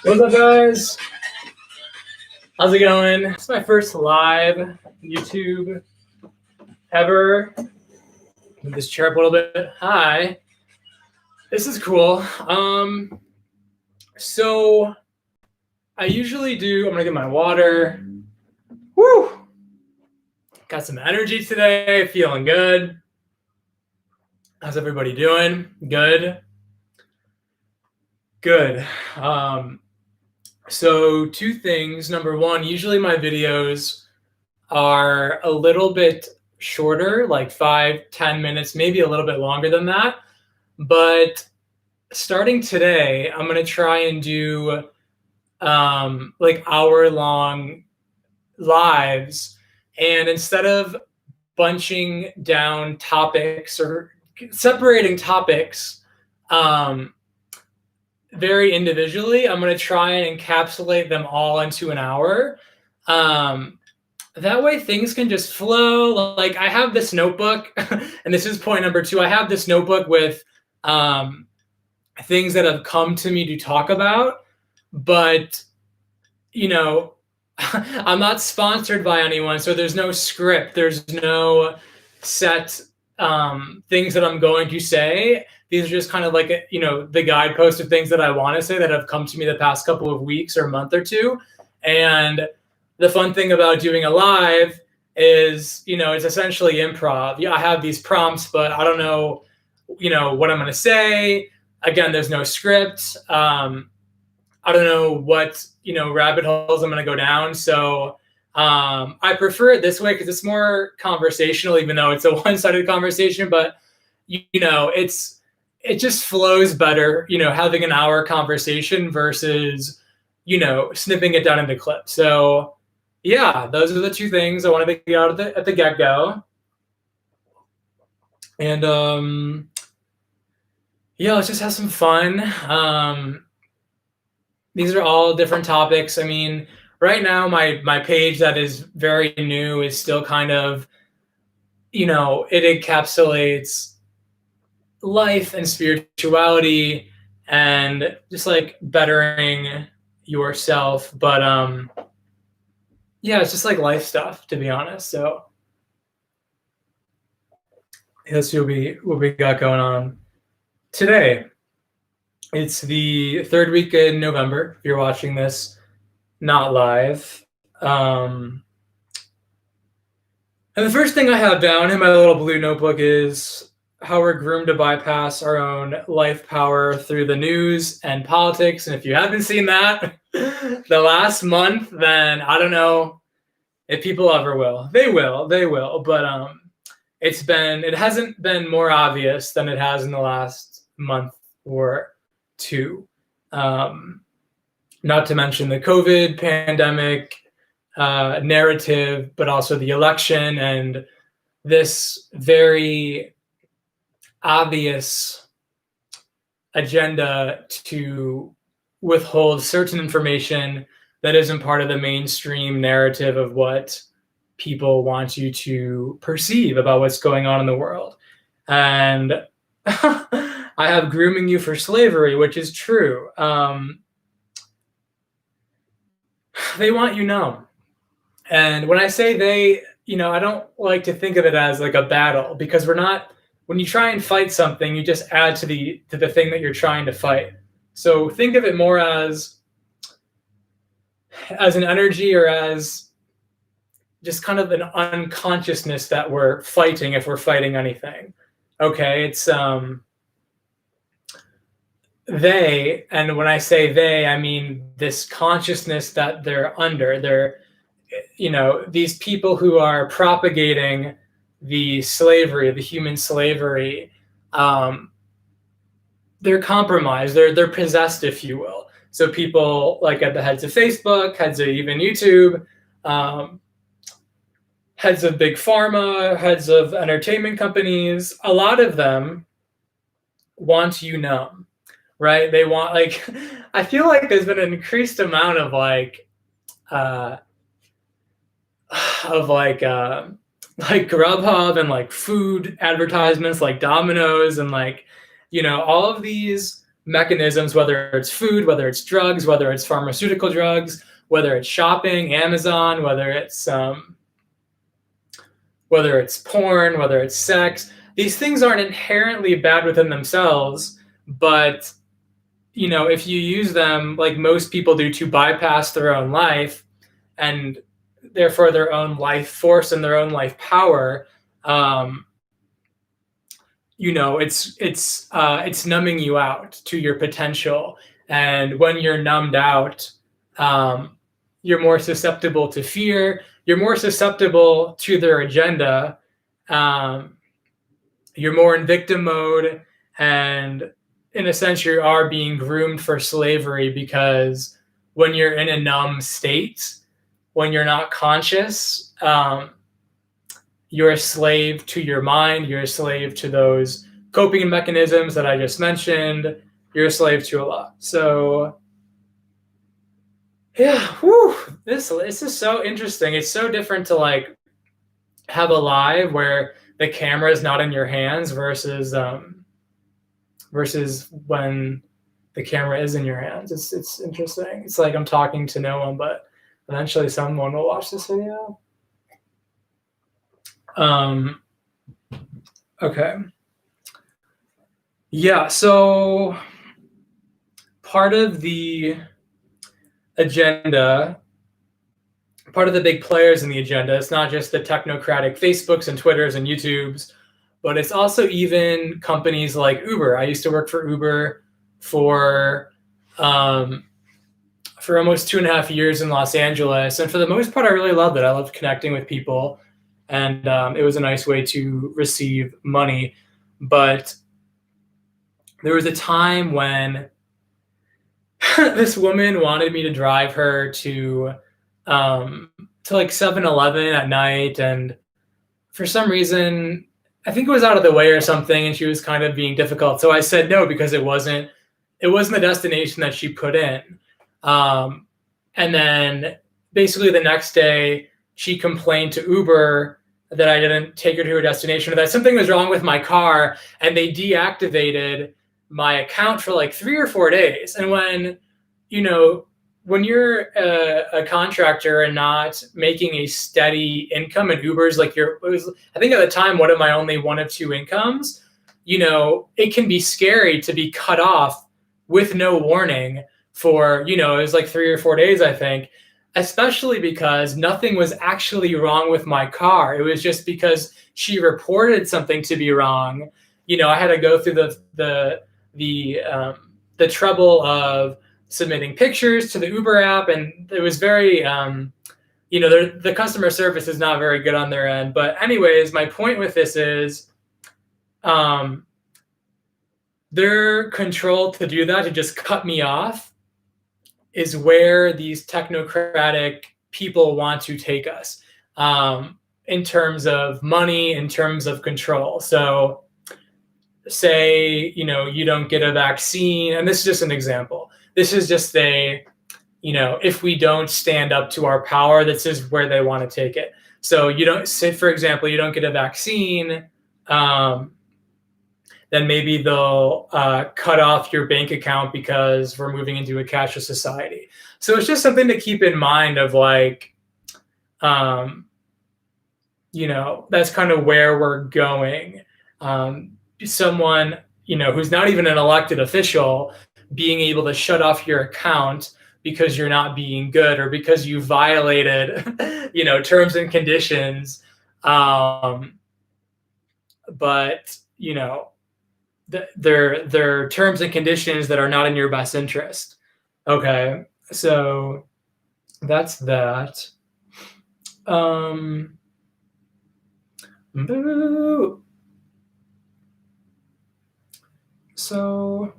What's up, guys? How's it going? It's my first live YouTube ever. Move this chair up a little bit. Hi. This is cool. So I usually do. I'm gonna get my water. Woo! Got some energy today. Feeling good. How's everybody doing? Good. Good. So two things. Number one, usually my videos are a little bit shorter, like 5-10 minutes, maybe a little bit longer than that. But starting today, I'm gonna try and do like hour-long lives, and instead of bunching down topics or separating topics very individually, I'm going to try and encapsulate them all into an hour. That way things can just flow. Like I have this notebook, and this is point number 2. I have this notebook with things that have come to me to talk about, but I'm not sponsored by anyone, so there's no script. There's no set things that I'm going to say. These are just kind of like, the guidepost of things that I want to say that have come to me the past couple of weeks or month or two. And the fun thing about doing a live is, it's essentially improv. Yeah, I have these prompts, but I don't know, what I'm going to say. Again, there's no script. I don't know what, rabbit holes I'm going to go down. So I prefer it this way because it's more conversational, even though it's a one-sided conversation. But, it just flows better, having an hour conversation versus, snipping it down into clips. So, yeah, those are the two things I wanted to get out at the get-go. And, yeah, let's just have some fun. These are all different topics. I mean, right now, my page that is very new is still kind of, it encapsulates life and spirituality and just like bettering yourself. But yeah, it's just like life stuff, to be honest. So let's see what we got going on today. It's the third week in November, if you're watching this not live. And the first thing I have down in my little blue notebook is how we're groomed to bypass our own life power through the news and politics. And if you haven't seen that the last month, then I don't know if people ever will. They will. But it hasn't been more obvious than it has in the last month or two. Not to mention the COVID pandemic narrative, but also the election and this very obvious agenda to withhold certain information that isn't part of the mainstream narrative of what people want you to perceive about what's going on in the world. And I have grooming you for slavery, which is true. They want you numb. And when I say they, I don't like to think of it as like a battle, because when you try and fight something, you just add to the thing that you're trying to fight. So think of it more as an energy, or as just kind of an unconsciousness that we're fighting, if we're fighting anything. Okay, it's they, and when I say they, I mean this consciousness that they're under. They're, these people who are propagating the slavery, the human slavery, they're compromised, they're possessed, if you will. So people like at the heads of Facebook, heads of even YouTube, heads of big pharma, heads of entertainment companies, a lot of them want you numb, right? They want, like, I feel like there's been an increased amount of like Grubhub and like food advertisements, like Domino's, and like, all of these mechanisms, whether it's food, whether it's drugs, whether it's pharmaceutical drugs, whether it's shopping, Amazon, whether it's porn, whether it's sex. These things aren't inherently bad within themselves, but if you use them like most people do to bypass their own life and therefore their own life force and their own life power, it's numbing you out to your potential. And when you're numbed out, you're more susceptible to fear. You're more susceptible to their agenda. You're more in victim mode, and in a sense, you are being groomed for slavery, because when you're in a numb state, when you're not conscious, you're a slave to your mind. You're a slave to those coping mechanisms that I just mentioned. You're a slave to a lot. So, yeah, this is so interesting. It's so different to like have a live where the camera is not in your hands versus when the camera is in your hands. It's interesting. It's like I'm talking to no one, but eventually someone will watch this video. Okay. Yeah, so part of the agenda, part of the big players in the agenda, it's not just the technocratic Facebooks and Twitters and YouTubes, but it's also even companies like Uber. I used to work for Uber for almost 2.5 years in Los Angeles. And for the most part, I really loved it. I loved connecting with people. And it was a nice way to receive money. But there was a time when this woman wanted me to drive her to like 7-Eleven at night. And for some reason, I think it was out of the way or something, and she was kind of being difficult. So I said no, because it wasn't the destination that she put in. And then basically the next day, she complained to Uber that I didn't take her to her destination, or that something was wrong with my car, and they deactivated my account for like 3 or 4 days. And when you're a contractor and not making a steady income, and Uber's like I think at the time, one of my only one of two incomes, it can be scary to be cut off with no warning for, it was like 3 or 4 days, I think, especially because nothing was actually wrong with my car. It was just because she reported something to be wrong. I had to go through the trouble of submitting pictures to the Uber app, and it was very, the customer service is not very good on their end. But anyways, my point with this is, their control to do that, to just cut me off, is where these technocratic people want to take us, in terms of money, in terms of control. So say, you don't get a vaccine, and this is just an example. This is just if we don't stand up to our power, this is where they want to take it. So for example, you don't get a vaccine, then maybe they'll cut off your bank account because we're moving into a cashless society. So it's just something to keep in mind of like, that's kind of where we're going. Someone, who's not even an elected official, being able to shut off your account because you're not being good, or because you violated, terms and conditions. But, they're terms and conditions that are not in your best interest. Okay, so that's that. So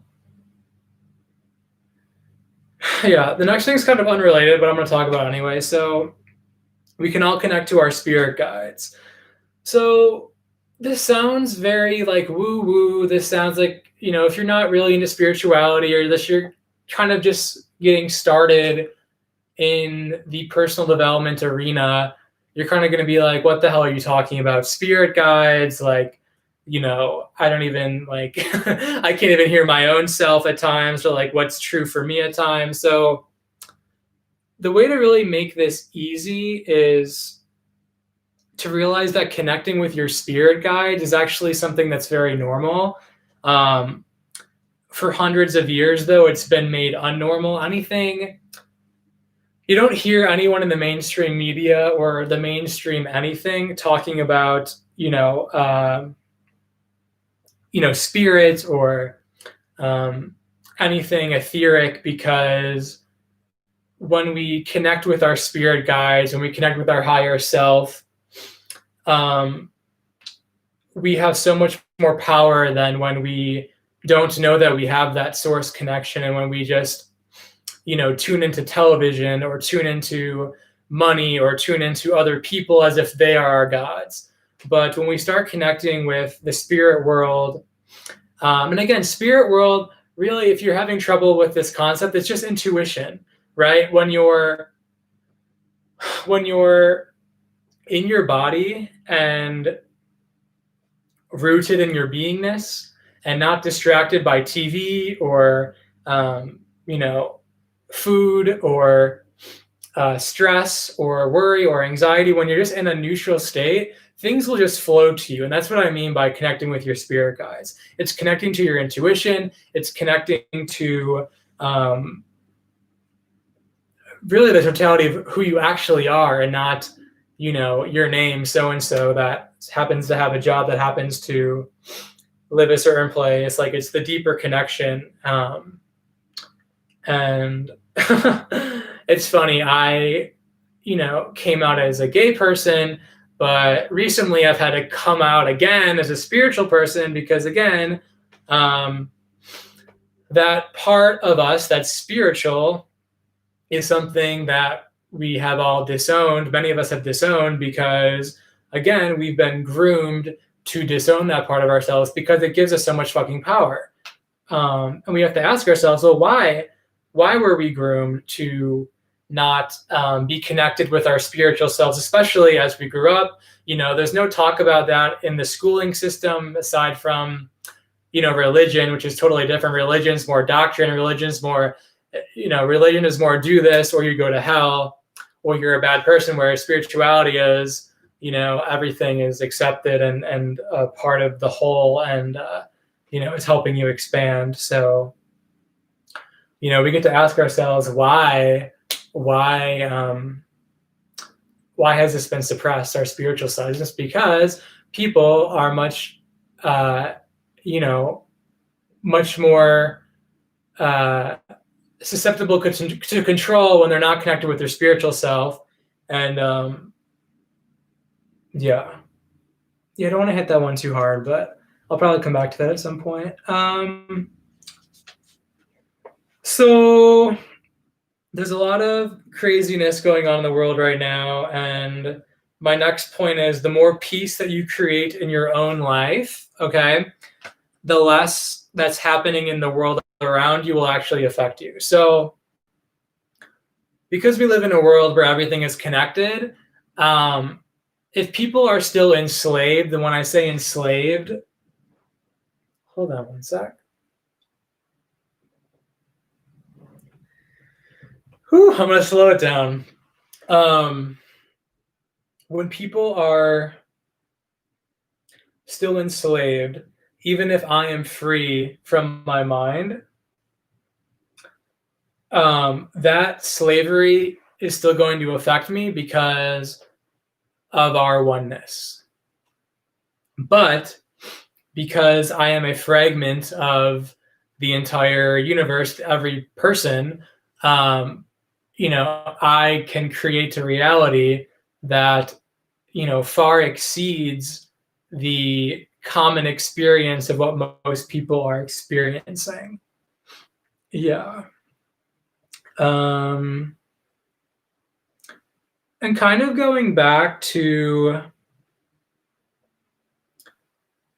yeah, the next thing is kind of unrelated, but I'm going to talk about it anyway. So we can all connect to our spirit guides. So this sounds very like woo-woo. This sounds like, if you're not really into spirituality, or you're kind of just getting started in the personal development arena, you're kind of going to be like, what the hell are you talking about? Spirit guides? Like, I don't even like, I can't even hear my own self at times, or like what's true for me at times. So the way to really make this easy is to realize that connecting with your spirit guides is actually something that's very normal. Um, for hundreds of years, though, it's been made unnormal. You don't hear anyone in the mainstream media or the mainstream anything talking about, spirits or anything etheric, because when we connect with our spirit guides, when we connect with our higher self, um, we have so much more power than when we don't know that we have that source connection, and when we just tune into television or tune into money or tune into other people as if they are our gods. But when we start connecting with the spirit world, and again, spirit world, really, if you're having trouble with this concept, it's just intuition, right? When you're in your body and rooted in your beingness and not distracted by TV or food or stress or worry or anxiety, when you're just in a neutral state, things will just flow to you. And that's what I mean by connecting with your spirit guides. It's connecting to your intuition. It's connecting to really the totality of who you actually are, and not, your name so-and-so that happens to have a job that happens to live a certain place. Like, it's the deeper connection. And it's funny, I, came out as a gay person, but recently I've had to come out again as a spiritual person, because again, that part of us that's spiritual is something that we have all disowned. Many of us have disowned because, again, we've been groomed to disown that part of ourselves because it gives us so much fucking power. And we have to ask ourselves, well, why were we groomed to not be connected with our spiritual selves, especially as we grew up? There's no talk about that in the schooling system, aside from, religion, which is totally different. Religion's more doctrine. Religion's more, religion is more do this or you go to hell or you're a bad person, whereas spirituality is, everything is accepted and part of the whole, and, it's helping you expand. So, we get to ask ourselves, why has this been suppressed, our spiritual side? Just because people are much more susceptible to control when they're not connected with their spiritual self. And I don't want to hit that one too hard, but I'll probably come back to that at some point. So there's a lot of craziness going on in the world right now, and my next point is, the more peace that you create in your own life, okay, the less that's happening in the world around you will actually affect you. So because we live in a world where everything is connected, if people are still enslaved, and when I say enslaved, hold on one sec. I'm going to slow it down. When people are still enslaved, even if I am free from my mind, that slavery is still going to affect me because of our oneness. But because I am a fragment of the entire universe, every person, I can create a reality that, far exceeds the common experience of what most people are experiencing. Yeah. And kind of going back to,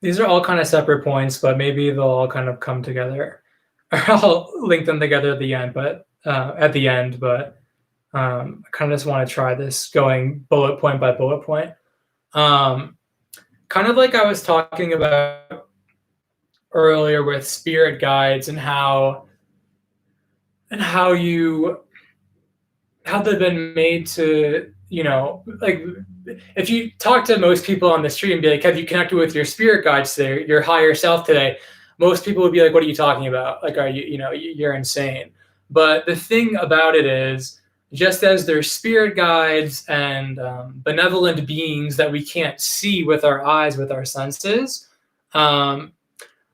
these are all kind of separate points, but maybe they'll all kind of come together. I'll link them together at the end, but I kind of just want to try this going bullet point by bullet point. kind of like I was talking about earlier with spirit guides and how you how they've been made to, like if you talk to most people on the street and be like, have you connected with your spirit guides today, your higher self today? Most people would be like, what are you talking about? Like, are you, you're insane. But the thing about it is, just as there's spirit guides and benevolent beings that we can't see with our eyes, with our senses, um,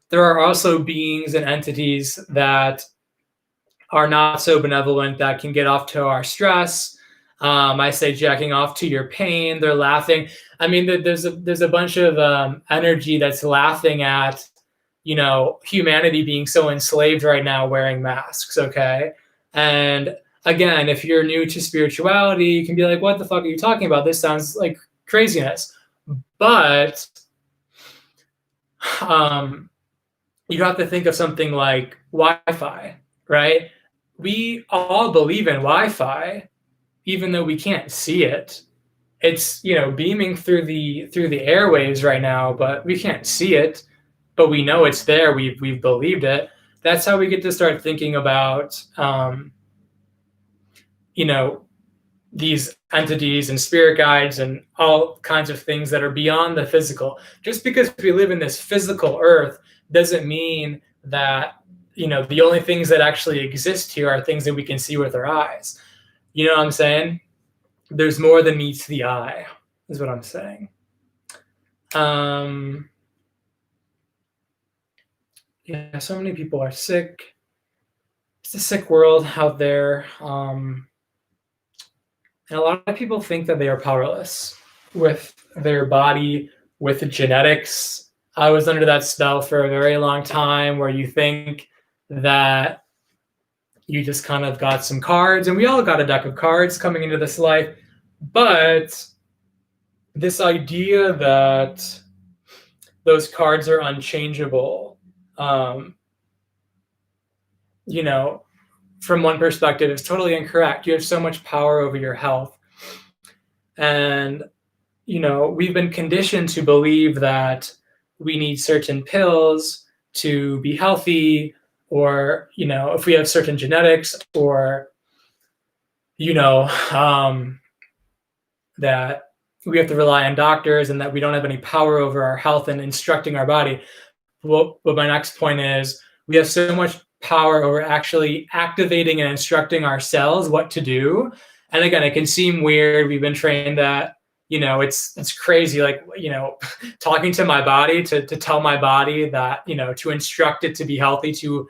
there are also beings and entities that are not so benevolent that can get off to our stress. I say jacking off to your pain. They're laughing. I mean, there's a bunch of energy that's laughing at, humanity being so enslaved right now, wearing masks. Okay, and again, if you're new to spirituality, you can be like, "What the fuck are you talking about? This sounds like craziness." But you have to think of something like Wi-Fi, right? We all believe in Wi-Fi, even though we can't see it. It's beaming through the airwaves right now, but we can't see it. But we know it's there. We've believed it. That's how we get to start thinking about these entities and spirit guides and all kinds of things that are beyond the physical. Just because we live in this physical earth doesn't mean that the only things that actually exist here are things that we can see with our eyes. You know what I'm saying? There's more than meets the eye, is what I'm saying. Yeah, so many people are sick. It's a sick world out there. And a lot of people think that they are powerless with their body, with genetics. I was under that spell for a very long time where you think that you just kind of got some cards, and we all got a deck of cards coming into this life. But this idea that those cards are unchangeable, from one perspective is totally incorrect. You have so much power over your health. And, we've been conditioned to believe that we need certain pills to be healthy, or, if we have certain genetics, or, that we have to rely on doctors and that we don't have any power over our health and instructing our body. But my next point is we have so much power over actually activating and instructing our cells what to do. And again, it can seem weird. We've been trained that, it's crazy. Like, talking to my body to tell my body that, to instruct it to be healthy, to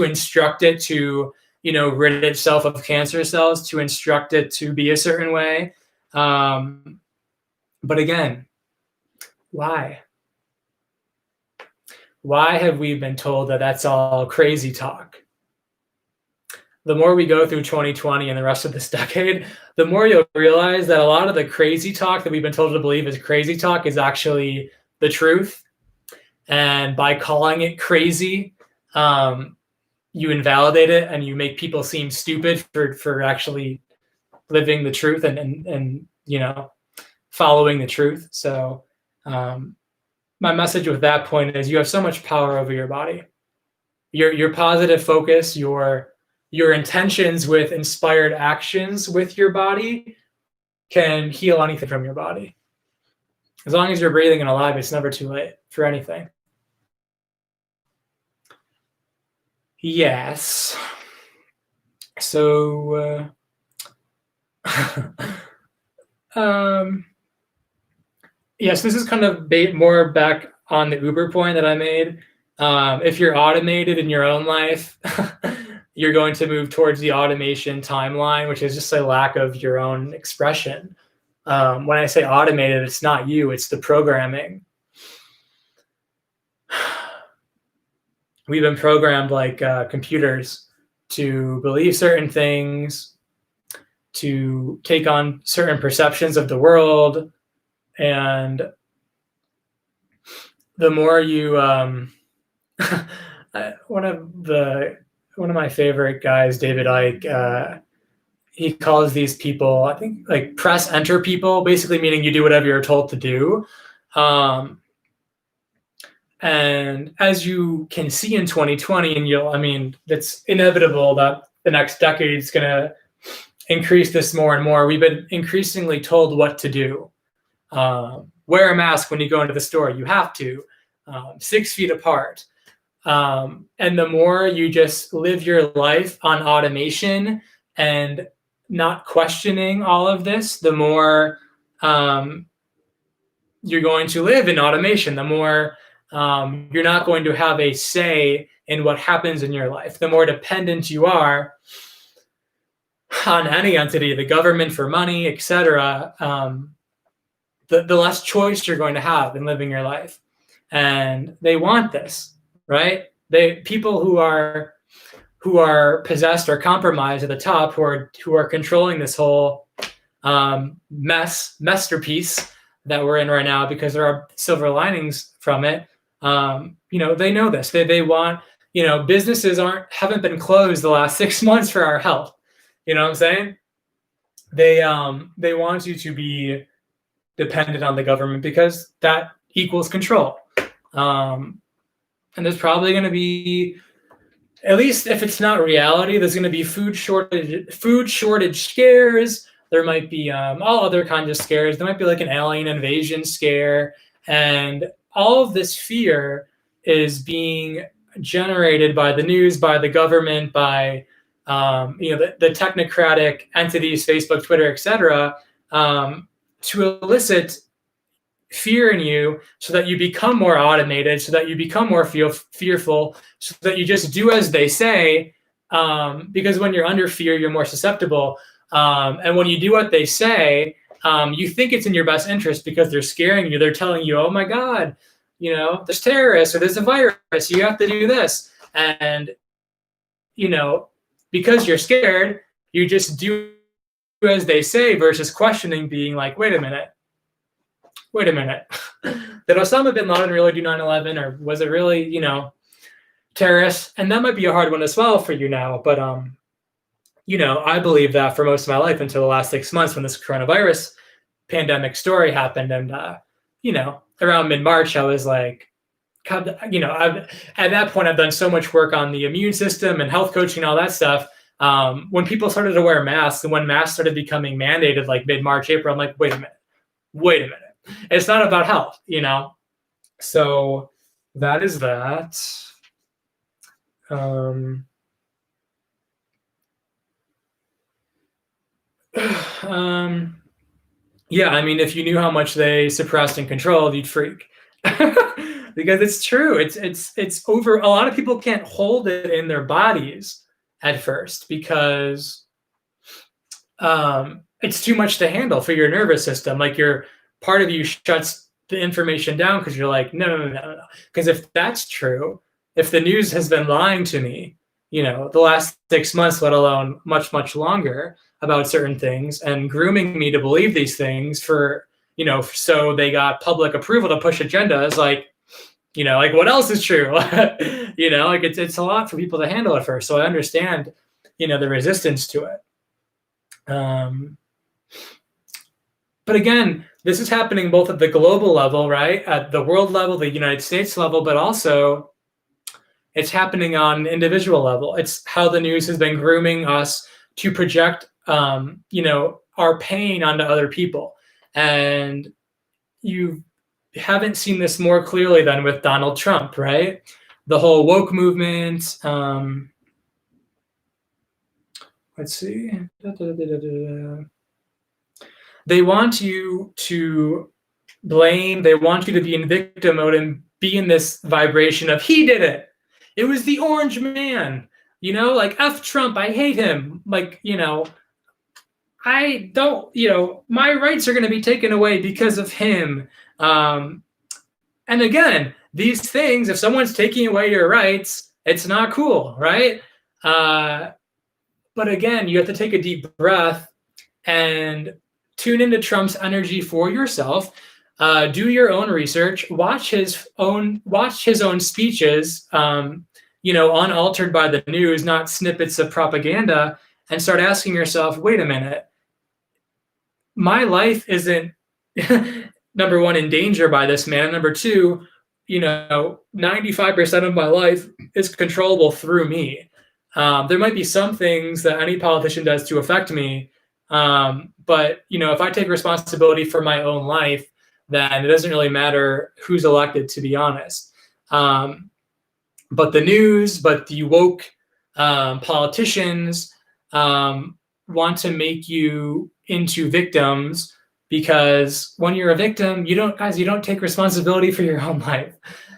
instruct it to, rid itself of cancer cells, to instruct it to be a certain way. But again, why? Why have we been told that that's all crazy talk? The more we go through 2020 and the rest of this decade, the more you'll realize that a lot of the crazy talk that we've been told to believe is crazy talk is actually the truth. And by calling it crazy, you invalidate it and you make people seem stupid for actually living the truth and following the truth. So my message with that point is you have so much power over your body. Your positive focus, your intentions with inspired actions with your body can heal anything from your body. As long as you're breathing and alive, it's never too late for anything. Yes. So, yes, this is kind of more back on the Uber point that I made. If you're automated in your own life, you're going to move towards the automation timeline, which is just a lack of your own expression. When I say automated, it's not you, it's the programming. We've been programmed like computers to believe certain things, to take on certain perceptions of the world. And the more you, one of my favorite guys, David Icke, he calls these people, I think, like press enter people, basically meaning you do whatever you're told to do. And as you can see in 2020, and it's inevitable that the next decade is going to increase this more and more. We've been increasingly told what to do. Wear a mask when you go into the store. You have to. 6 feet apart. And the more you just live your life on automation and not questioning all of this, the more you're going to live in automation, the more you're not going to have a say in what happens in your life. The more dependent you are on any entity, the government for money, etc., the less choice you're going to have in living your life. And they want this, right? People who are possessed or compromised at the top, who are controlling this whole masterpiece that we're in right now, because there are silver linings from it. They know this. They want, businesses haven't been closed the last 6 months for our health. You know what I'm saying? They want you to be dependent on the government because that equals control. And there's probably going to be, at least if it's not reality, there's going to be food shortage scares. There might be all other kinds of scares. There might be like an alien invasion scare. And all of this fear is being generated by the news, by the government, by the technocratic entities, Facebook, Twitter, etc., to elicit fear in you so that you become more automated, so that you become more fearful, so that you just do as they say, because when you're under fear, you're more susceptible. And when you do what they say, you think it's in your best interest because they're scaring you. They're telling you, oh my God, there's terrorists or there's a virus, you have to do this. And, because you're scared, you just do as they say versus questioning, being like, wait a minute. Did Osama bin Laden really do 9/11, or was it really, terrorists? And that might be a hard one to swallow for you now. But, I believe that for most of my life until the last 6 months when this coronavirus pandemic story happened. And, around mid-March, I was like, at that point, I've done so much work on the immune system and health coaching and all that stuff. When people started to wear masks and when masks started becoming mandated, like mid-March, April, I'm like, wait a minute. It's not about health, So that is that. Yeah, if you knew how much they suppressed and controlled, you'd freak. Because it's true. It's over. A lot of people can't hold it in their bodies at first because it's too much to handle for your nervous system. Like part of you shuts the information down because you're like, no. Because if that's true, if the news has been lying to me, the last 6 months, let alone much, much longer, about certain things and grooming me to believe these things for, so they got public approval to push agendas, like what else is true? It's a lot for people to handle at first. So I understand, the resistance to it. But again, this is happening both at the global level, right? At the world level, the United States level, but also it's happening on an individual level. It's how the news has been grooming us to project, our pain onto other people. And you haven't seen this more clearly than with Donald Trump, right? The whole woke movement. Let's see. They want you to blame. They want you to be in victim mode and be in this vibration of he did it. It was the orange man. Like F Trump. I hate him. Like, I don't, my rights are going to be taken away because of him. And again, these things, if someone's taking away your rights, it's not cool, right? But again, you have to take a deep breath and tune into Trump's energy for yourself. Do your own research. Watch his own speeches, unaltered by the news, not snippets of propaganda, and start asking yourself, wait a minute, my life isn't, number one, in danger by this man. Number two, 95% of my life is controllable through me. There might be some things that any politician does to affect me, but if I take responsibility for my own life, then it doesn't really matter who's elected, to be honest. But the news, but the woke politicians want to make you into victims, because when you're a victim, you don't take responsibility for your own life.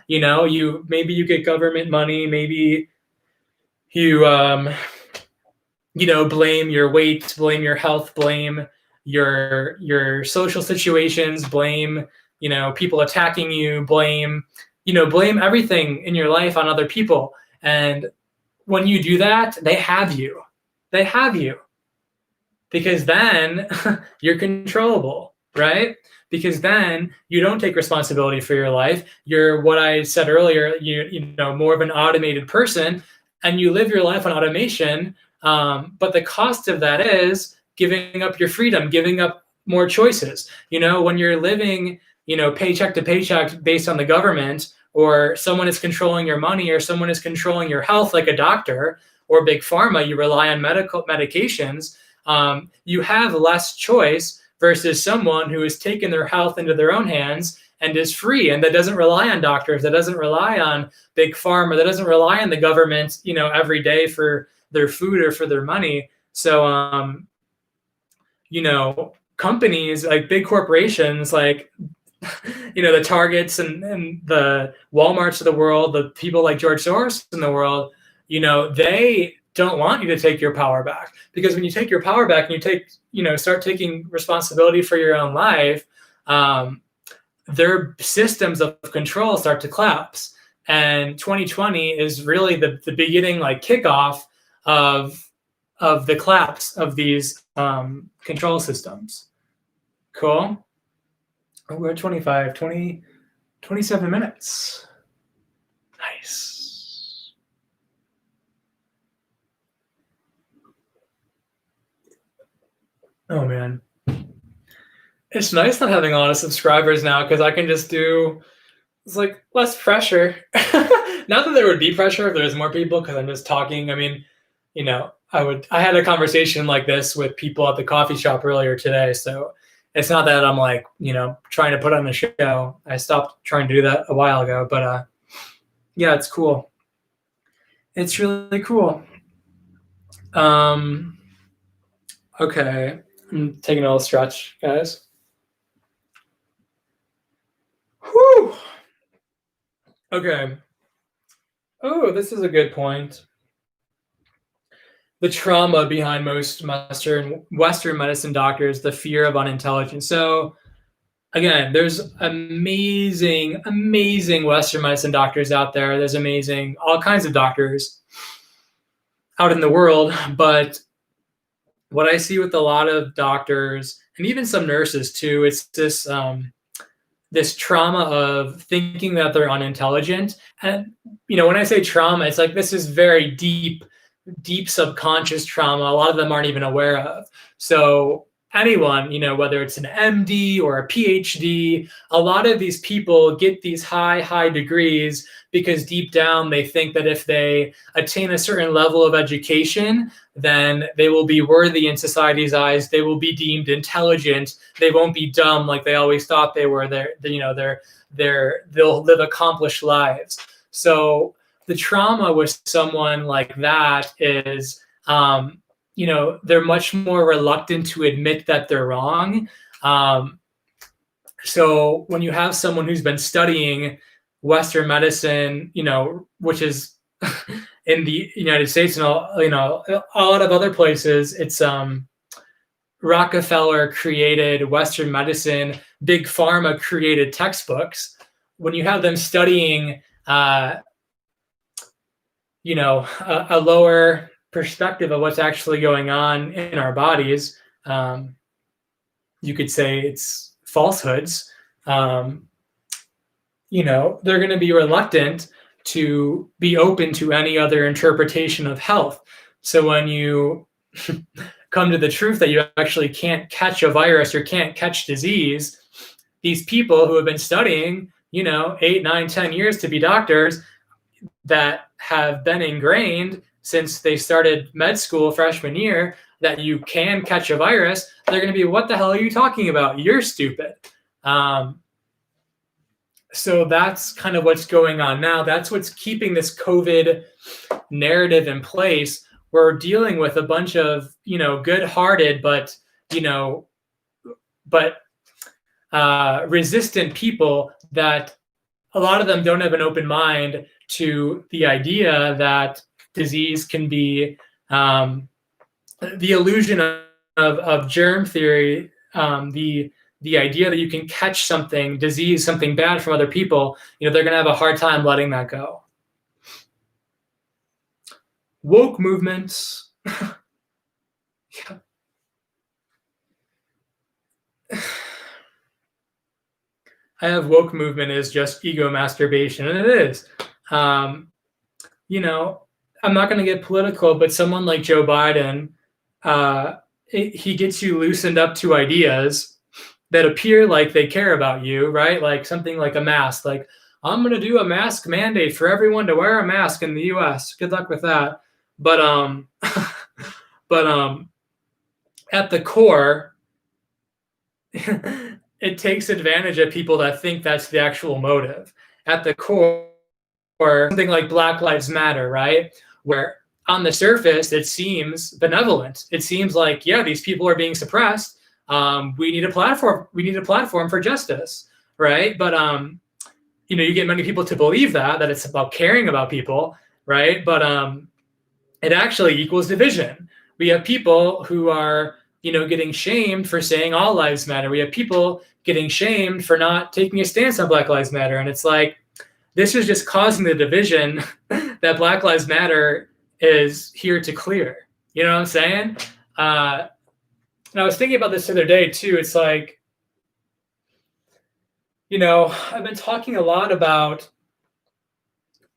Maybe you get government money, maybe you blame your weight, blame your health, blame your social situations, blame people attacking you, blame everything in your life on other people. And when you do that, they have you because then you're controllable, right? Because then you don't take responsibility for your life. You're, what I said earlier, more of an automated person, and you live your life on automation. But the cost of that is giving up your freedom, giving up more choices. When you're living, paycheck to paycheck based on the government, or someone is controlling your money, or someone is controlling your health, like a doctor or big pharma, you rely on medications. You have less choice versus someone who has taken their health into their own hands and is free, and that doesn't rely on doctors, that doesn't rely on big pharma, that doesn't rely on the government, every day for their food or for their money. So, companies like big corporations, like, the Targets and the Walmarts of the world, the people like George Soros in the world, they don't want you to take your power back, because when you take your power back and start taking responsibility for your own life, their systems of control start to collapse. And 2020 is really the beginning, like kickoff of the collapse of these control systems. Cool. Oh, we're at 27 minutes. Nice. Oh, man. It's nice not having a lot of subscribers now, because I can just it's like less pressure. Not that there would be pressure if there was more people, because I'm just talking. I mean, I had a conversation like this with people at the coffee shop earlier today. So it's not that I'm like, trying to put on a show. I stopped trying to do that a while ago, but yeah, it's cool. It's really cool. Okay. I'm taking a little stretch, guys. Whew. Okay. Oh, this is a good point. The trauma behind most Western medicine doctors, the fear of unintelligence. So again, there's amazing Western medicine doctors out there. There's all kinds of doctors out in the world. But what I see with a lot of doctors, and even some nurses too, it's this trauma of thinking that they're unintelligent. And when I say trauma, it's like this is very deep subconscious trauma. A lot of them aren't even aware of. So anyone, whether it's an MD or a PhD, a lot of these people get these high degrees because deep down they think that if they attain a certain level of education, then they will be worthy in society's eyes. They will be deemed intelligent. They won't be dumb like they always thought they were. They'll live accomplished lives. So the trauma with someone like that is, they're much more reluctant to admit that they're wrong. So when you have someone who's been studying Western medicine, which is in the United States and a lot of other places, it's Rockefeller created Western medicine, big pharma created textbooks. When you have them studying, a lower perspective of what's actually going on in our bodies, you could say it's falsehoods. They're going to be reluctant to be open to any other interpretation of health. So when you come to the truth that you actually can't catch a virus or can't catch disease, these people who have been studying 8, 9, 10 years to be doctors that have been ingrained since they started med school freshman year that you can catch a virus, they're going to be, what the hell are you talking about? You're stupid. So that's kind of what's going on now. That's what's keeping this COVID narrative in place. We're dealing with a bunch of, good-hearted, but resistant people that a lot of them don't have an open mind to the idea that disease can be the illusion of germ theory, the idea that you can catch something, disease, something bad from other people. They're going to have a hard time letting that go. Woke movements. Yeah. I have woke movement is just ego masturbation, and it is. I'm not going to get political, but someone like Joe Biden, he gets you loosened up to ideas that appear like they care about you, right? Like something like a mask, like I'm going to do a mask mandate for everyone to wear a mask in the US. Good luck with that. But at the core, it takes advantage of people that think that's the actual motive. At the core, something like Black Lives Matter, right? Where on the surface, it seems benevolent. It seems like, yeah, these people are being suppressed. We need a platform. We need a platform for justice, right? But you get many people to believe that it's about caring about people, right? But it actually equals division. We have people who are getting shamed for saying all lives matter. We have people getting shamed for not taking a stance on Black Lives Matter. And it's like, this is just causing the division that Black Lives Matter is here to clear. You know what I'm saying? And I was thinking about this the other day too. It's like, I've been talking a lot about,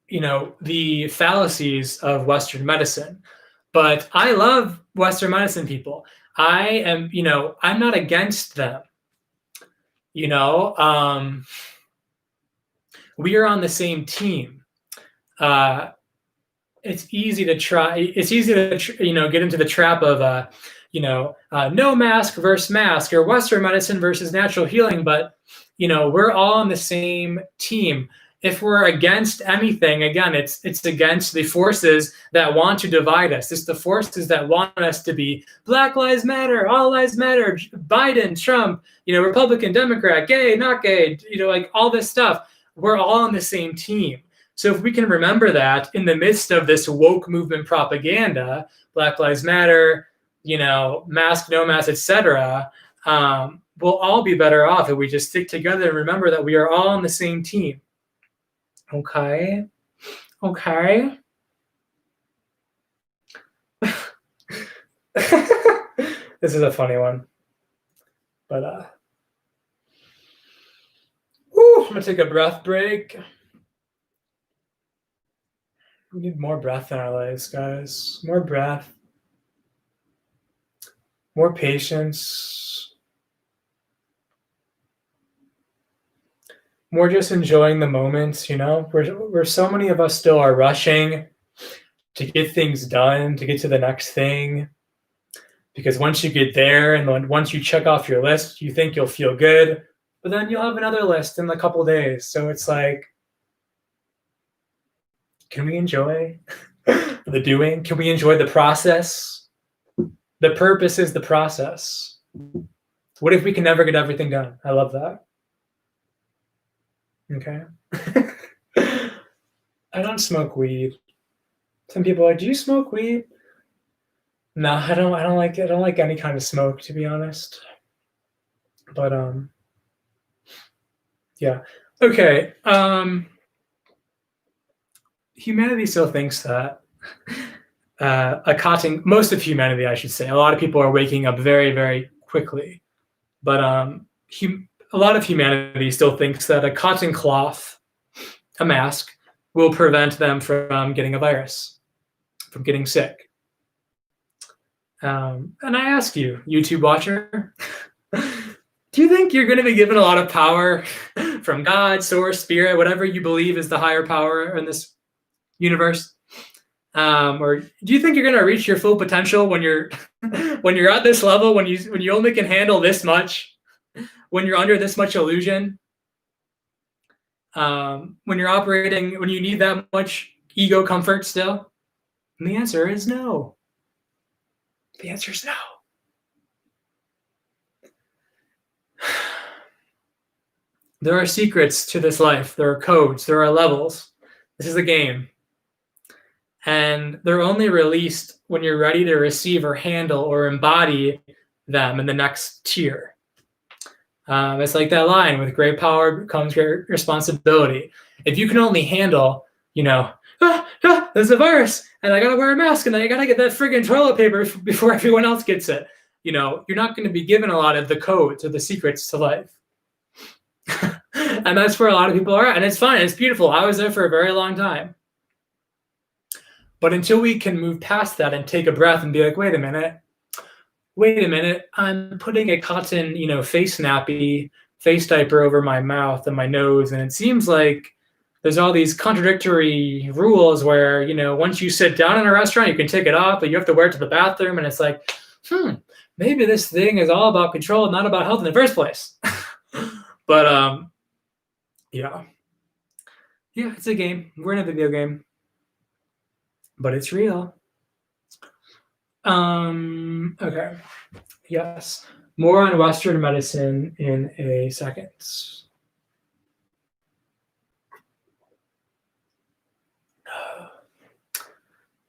the fallacies of Western medicine, but I love Western medicine people. I am, I'm not against them. We are on the same team. It's easy to try. It's easy to, get into the trap of, no mask versus mask, or Western medicine versus natural healing. But, we're all on the same team. If we're against anything, again, it's against the forces that want to divide us. It's the forces that want us to be Black Lives Matter, all lives matter, Biden, Trump, Republican, Democrat, gay, not gay, like all this stuff. We're all on the same team. So if we can remember that in the midst of this woke movement propaganda, Black Lives Matter, mask, no mask, etc., we'll all be better off if we just stick together and remember that we are all on the same team. Okay. This is a funny one. But I'm gonna take a breath break. We need more breath in our lives, guys. More breath. More patience. More just enjoying the moments, where so many of us still are rushing to get things done, to get to the next thing. Because once you get there and once you check off your list, you think you'll feel good, but then you'll have another list in a couple days. So it's like, can we enjoy the doing? Can we enjoy the process? The purpose is the process. What if we can never get everything done? I love that. Okay. I don't smoke weed. Some people are like, do you smoke weed? No, I don't like it. I don't like any kind of smoke, to be honest. But yeah. Okay. Humanity still thinks that most of humanity, I should say, a lot of people are waking up very, very quickly. But a lot of humanity still thinks that a cotton cloth, a mask, will prevent them from getting a virus, from getting sick. And I ask you, YouTube watcher, Do you think you're going to be given a lot of power from God, source, spirit, whatever you believe is the higher power in this universe? Or do you think you're going to reach your full potential when you're when you're at this level, when you only can handle this much, when you're under this much illusion, when you're operating, when you need that much ego comfort still? And the answer is no. The answer is no. There are secrets to this life. There are codes. There are levels. This is a game. And they're only released when you're ready to receive or handle or embody them in the next tier. It's like that line, with great power comes great responsibility. If you can only handle, there's a virus and I gotta wear a mask and I gotta get that friggin' toilet paper before everyone else gets it. You're not going to be given a lot of the codes or the secrets to life. And that's where a lot of people are at. And it's fine. It's beautiful. I was there for a very long time. But until we can move past that and take a breath and be like, wait a minute, I'm putting a cotton, face nappy, face diaper over my mouth and my nose. And it seems like there's all these contradictory rules where, once you sit down in a restaurant, you can take it off, but you have to wear it to the bathroom. And it's like, maybe this thing is all about control and not about health in the first place. But yeah, it's a game. We're in a video game, but it's real. Okay. Yes. More on Western medicine in a second.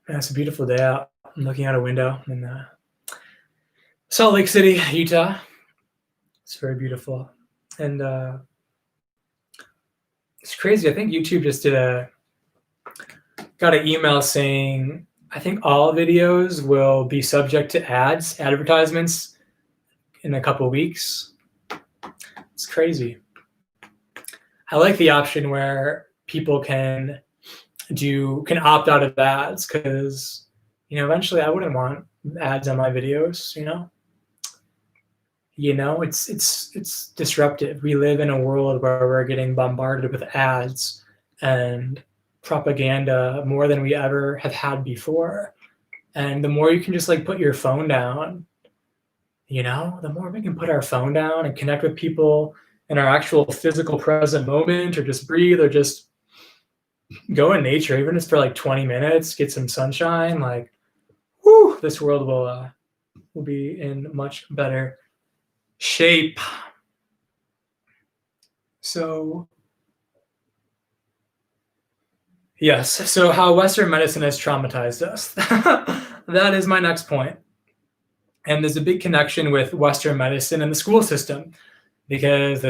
Man, it's a beautiful day out. I'm looking out a window in Salt Lake City, Utah. It's very beautiful. And it's crazy. I think YouTube just got an email saying, I think all videos will be subject to advertisements in a couple of weeks. It's crazy. I like the option where people can opt out of ads, because eventually I wouldn't want ads on my videos. It's disruptive. We live in a world where we're getting bombarded with ads and propaganda more than we ever have had before. And the more you can just put your phone down, the more we can put our phone down and connect with people in our actual physical present moment, or just breathe, or just go in nature, even if it's for 20 minutes, get some sunshine, this world will be in much better shape. So yes, so how Western medicine has traumatized us. That is my next point. And there's a big connection with Western medicine and the school system, because the